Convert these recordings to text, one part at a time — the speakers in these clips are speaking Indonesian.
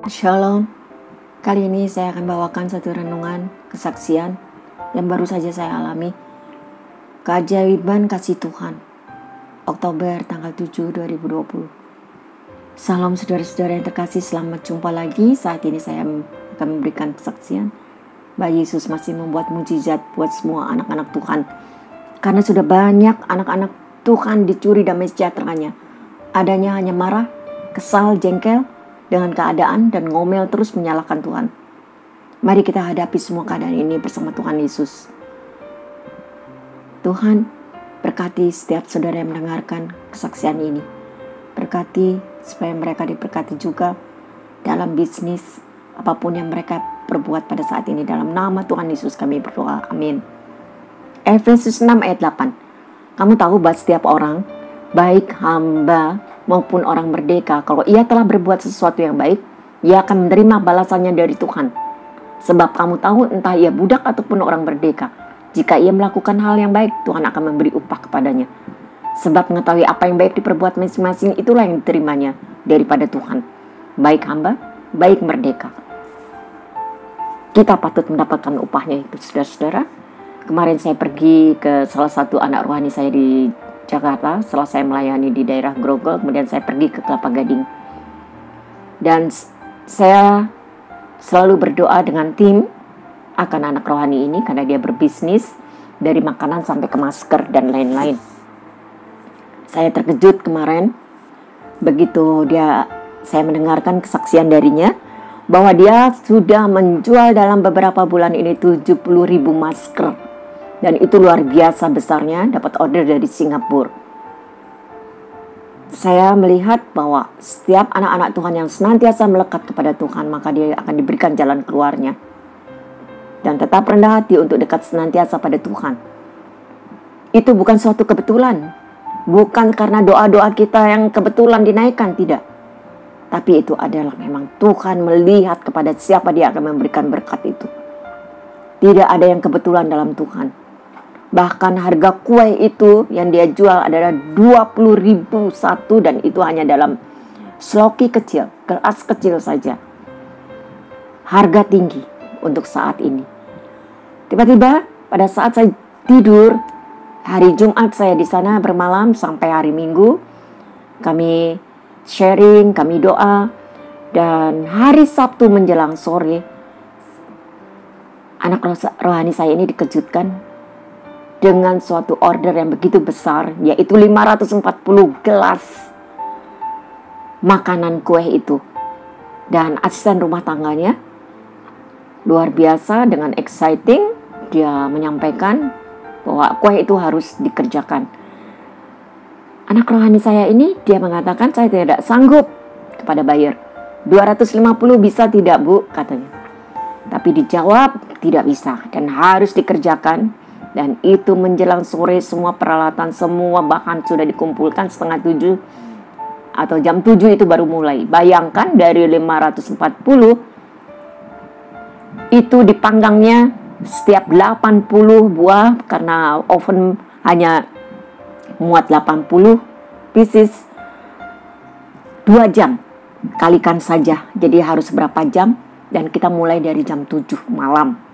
Shalom, kali ini saya akan bawakan satu renungan kesaksian yang baru saja saya alami. Keajaiban kasih Tuhan, Oktober tanggal 7, 2020. Salam saudara-saudara yang terkasih, selamat jumpa lagi. Saat ini saya akan memberikan kesaksian bahwa Yesus masih membuat mujizat buat semua anak-anak Tuhan. Karena sudah banyak anak-anak Tuhan dicuri damai sejahteranya. Adanya hanya marah, kesal, jengkel dengan keadaan dan ngomel terus menyalahkan Tuhan. Mari kita hadapi semua keadaan ini bersama Tuhan Yesus. Tuhan berkati setiap saudara yang mendengarkan kesaksian ini. Berkati supaya mereka diberkati juga dalam bisnis apapun yang mereka perbuat pada saat ini. Dalam nama Tuhan Yesus kami berdoa, amin. Efesus 6 ayat 8. Kamu tahu bahwa setiap orang, baik hamba maupun orang merdeka, kalau ia telah berbuat sesuatu yang baik, ia akan menerima balasannya dari Tuhan. Sebab kamu tahu, entah ia budak ataupun orang merdeka, jika ia melakukan hal yang baik, Tuhan akan memberi upah kepadanya. Sebab mengetahui apa yang baik diperbuat masing-masing, itulah yang diterimanya daripada Tuhan, baik hamba, baik merdeka. Kita patut mendapatkan upahnya itu, saudara-saudara. Kemarin saya pergi ke salah satu anak rohani saya di Jakarta, setelah saya melayani di daerah Grogol, kemudian saya pergi ke Kelapa Gading. Dan saya selalu berdoa dengan tim akan anak rohani ini karena dia berbisnis dari makanan sampai ke masker dan lain-lain. Saya terkejut kemarin begitu saya mendengarkan kesaksian darinya bahwa dia sudah menjual dalam beberapa bulan ini 70.000 masker. Dan itu luar biasa besarnya, dapat order dari Singapura. Saya melihat bahwa setiap anak-anak Tuhan yang senantiasa melekat kepada Tuhan, maka dia akan diberikan jalan keluarnya. Dan tetap rendah hati untuk dekat senantiasa pada Tuhan. Itu bukan suatu kebetulan. Bukan karena doa-doa kita yang kebetulan dinaikkan, tidak. Tapi itu adalah memang Tuhan melihat kepada siapa dia akan memberikan berkat itu. Tidak ada yang kebetulan dalam Tuhan. Bahkan harga kue itu yang dia jual adalah 20.000 satu, dan itu hanya dalam sloki kecil, gelas kecil saja. Harga tinggi untuk saat ini. Tiba-tiba pada saat saya tidur, hari Jumat saya di sana bermalam sampai hari Minggu, kami sharing, kami doa, dan hari Sabtu menjelang sore, anak rohani saya ini dikejutkan dengan suatu order yang begitu besar, yaitu 540 gelas makanan kue itu. Dan asisten rumah tangganya luar biasa dengan exciting, dia menyampaikan bahwa kue itu harus dikerjakan. Anak rohani saya ini, dia mengatakan, saya tidak sanggup kepada buyer. 250 bisa tidak, Bu, katanya. Tapi dijawab tidak bisa dan harus dikerjakan. Dan itu menjelang sore, semua peralatan, semua bahan sudah dikumpulkan, 6:30 atau jam 7 itu baru mulai. Bayangkan dari 540 itu dipanggangnya setiap 80 buah, karena oven hanya muat 80 pieces, 2 jam. Kalikan saja, jadi harus berapa jam, dan kita mulai dari jam 7 malam.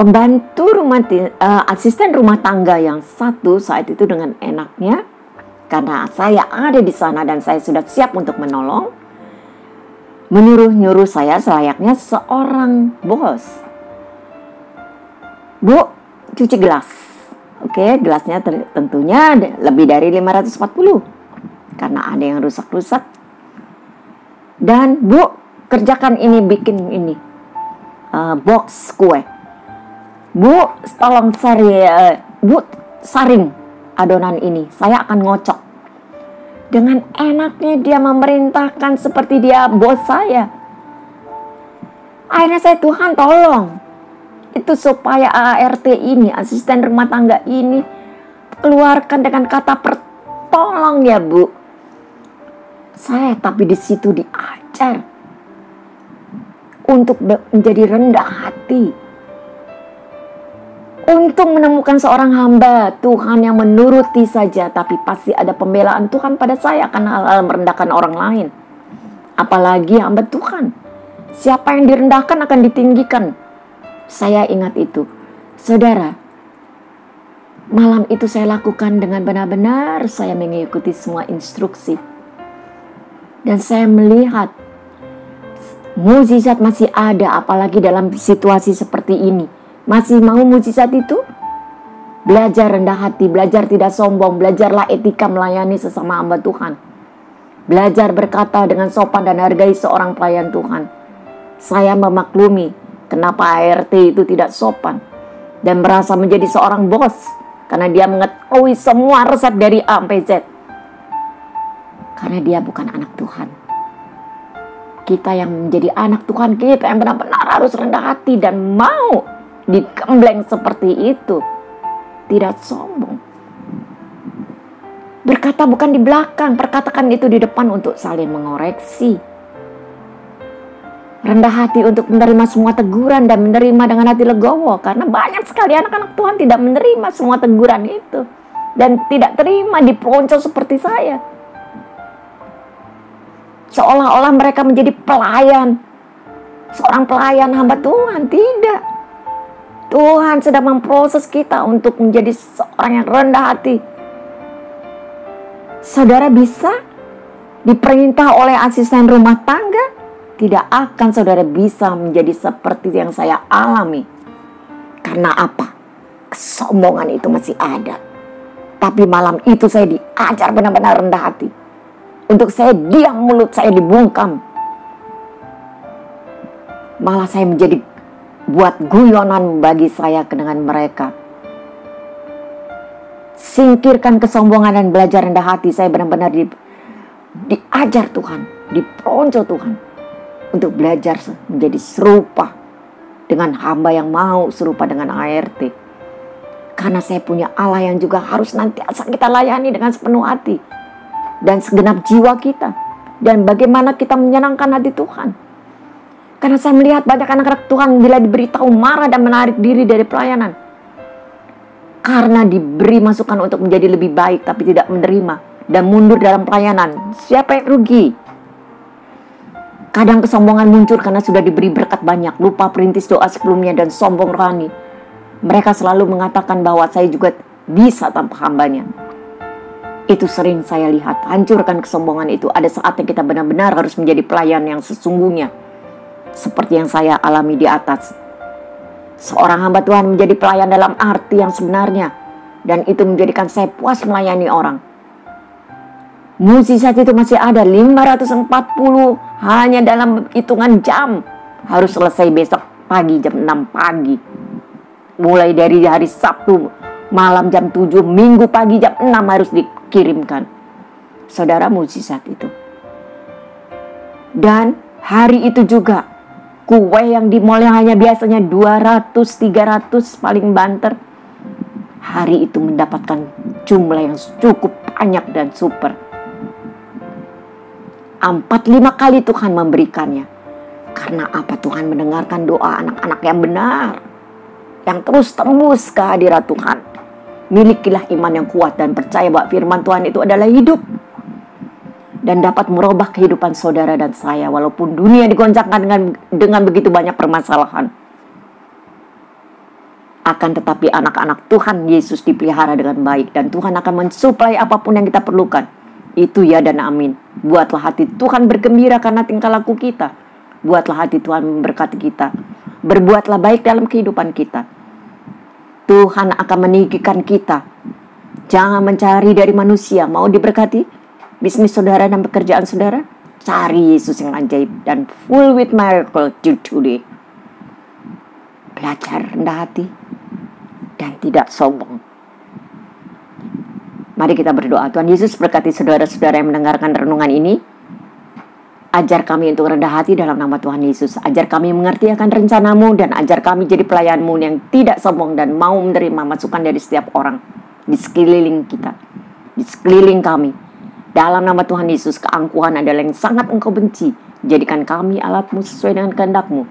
Pembantu asisten rumah tangga yang satu saat itu dengan enaknya, karena saya ada di sana dan saya sudah siap untuk menolong, menyuruh saya selayaknya seorang bos. Bu, cuci gelas. Oke, gelasnya tentunya lebih dari 540 karena ada yang rusak-rusak. Dan Bu, kerjakan ini, bikin ini box kue. Bu, tolong saring adonan ini. Saya akan ngocok. Dengan enaknya dia memerintahkan seperti dia bos saya. Akhirnya saya, Tuhan tolong. Itu supaya ART ini, asisten rumah tangga ini, keluarkan dengan kata pertolong ya, Bu. Saya tapi di situ diajar untuk menjadi rendah hati. Untuk menemukan seorang hamba Tuhan yang menuruti saja, tapi pasti ada pembelaan Tuhan pada saya akan hal-hal merendahkan orang lain. apalagi hamba Tuhan. Siapa yang direndahkan akan ditinggikan. Saya ingat itu. Saudara, malam itu saya lakukan dengan benar-benar saya mengikuti semua instruksi. Dan saya melihat mukjizat masih ada, apalagi dalam situasi seperti ini. Masih mau mukjizat itu? Belajar rendah hati, belajar tidak sombong, belajarlah etika melayani sesama hamba Tuhan. Belajar berkata dengan sopan dan hargai seorang pelayan Tuhan. Saya memaklumi kenapa ART itu tidak sopan dan merasa menjadi seorang bos karena dia mengetahui semua resep dari A sampai Z. Karena dia bukan anak Tuhan. Kita yang menjadi anak Tuhan, kita yang benar-benar harus rendah hati dan mau digembleng seperti itu. Tidak sombong. Berkata bukan di belakang, perkatakan itu di depan untuk saling mengoreksi. Rendah hati untuk menerima semua teguran dan menerima dengan hati legowo. Karena banyak sekali anak-anak Tuhan tidak menerima semua teguran itu. Dan tidak terima diperonco seperti saya. Seolah-olah mereka menjadi pelayan. Seorang pelayan hamba Tuhan. Tidak. Tuhan sedang memproses kita untuk menjadi seorang yang rendah hati. Saudara bisa diperintah oleh asisten rumah tangga, tidak akan saudara bisa menjadi seperti yang saya alami. Karena apa? Kesombongan itu masih ada. Tapi malam itu saya diajar benar-benar rendah hati. Untuk saya diam, mulut saya dibungkam. Malah saya menjadi buat guyonan bagi saya dengan mereka. Singkirkan kesombongan dan belajar rendah hati. Saya benar-benar diajar Tuhan, diperonco Tuhan untuk belajar menjadi serupa dengan hamba yang mau serupa dengan ART. Karena saya punya Allah yang juga harus nantiasa kita layani dengan sepenuh hati dan segenap jiwa kita. Dan bagaimana kita menyenangkan hati Tuhan. Karena saya melihat banyak anak-anak Tuhan bila diberitahu marah dan menarik diri dari pelayanan. Karena diberi masukan untuk menjadi lebih baik tapi tidak menerima dan mundur dalam pelayanan. Siapa yang rugi? Kadang kesombongan muncul karena sudah diberi berkat banyak, lupa perintis doa sebelumnya dan sombong rohani. Mereka selalu mengatakan bahwa saya juga bisa tanpa hambanya. Itu sering saya lihat. Hancurkan kesombongan itu. Ada saatnya kita benar-benar harus menjadi pelayan yang sesungguhnya. Seperti yang saya alami di atas. Seorang hamba Tuhan menjadi pelayan dalam arti yang sebenarnya. Dan itu menjadikan saya puas melayani orang. Mukjizat itu masih ada. 540 hanya dalam hitungan jam. Harus selesai besok pagi jam 6 pagi. Mulai dari hari Sabtu malam jam 7. Minggu pagi jam 6 harus dikirimkan. Saudara, mukjizat itu. Dan hari itu juga kue yang di mall yang hanya biasanya 200-300 paling banter, hari itu mendapatkan jumlah yang cukup banyak dan super. 4-5 kali Tuhan memberikannya. Karena apa? Tuhan mendengarkan doa anak-anak yang benar, yang terus tembus ke hadirat Tuhan. Milikilah iman yang kuat dan percaya bahwa firman Tuhan itu adalah hidup dan dapat merubah kehidupan saudara dan saya. Walaupun dunia digoncangkan dengan begitu banyak permasalahan, akan tetapi anak-anak Tuhan Yesus dipelihara dengan baik. Dan Tuhan akan mensuplai apapun yang kita perlukan. Itu ya dan amin. Buatlah hati Tuhan bergembira karena tingkah laku kita. Buatlah hati Tuhan memberkati kita. Berbuatlah baik dalam kehidupan kita. Tuhan akan meninggikan kita. Jangan mencari dari manusia. Mau diberkati bisnis saudara dan pekerjaan saudara? Cari Yesus yang ajaib dan full with miracle today. Belajar rendah hati dan tidak sombong. Mari kita berdoa. Tuhan Yesus berkati saudara-saudara yang mendengarkan renungan ini. Ajar kami untuk rendah hati dalam nama Tuhan Yesus. Ajar kami mengerti akan rencanamu dan ajar kami jadi pelayanmu yang tidak sombong dan mau menerima masukan dari setiap orang di sekeliling kita, di sekeliling kami. Dalam nama Tuhan Yesus, keangkuhan adalah yang sangat Engkau benci. Jadikan kami alatmu sesuai dengan kehendak-Mu.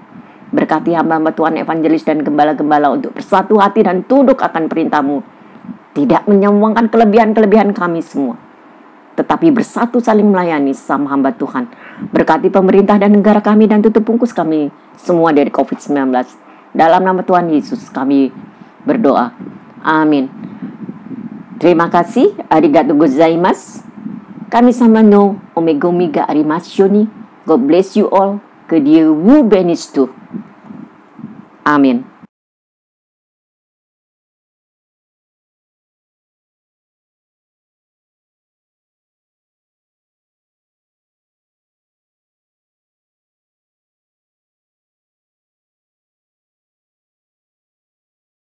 Berkati hamba-hamba Tuhan evangelis dan gembala-gembala untuk bersatu hati dan tunduk akan perintah-Mu. Tidak menyombongkan kelebihan-kelebihan kami semua. tetapi bersatu saling melayani sama hamba Tuhan. Berkati pemerintah dan negara kami dan tutup bungkus kami semua dari COVID-19. Dalam nama Tuhan Yesus kami berdoa. Amin. Terima kasih. Arigatou gozaimasu. Kami sama no omega arimasu ni. God bless you all. Que Dieu vous bénisse tout. Amin.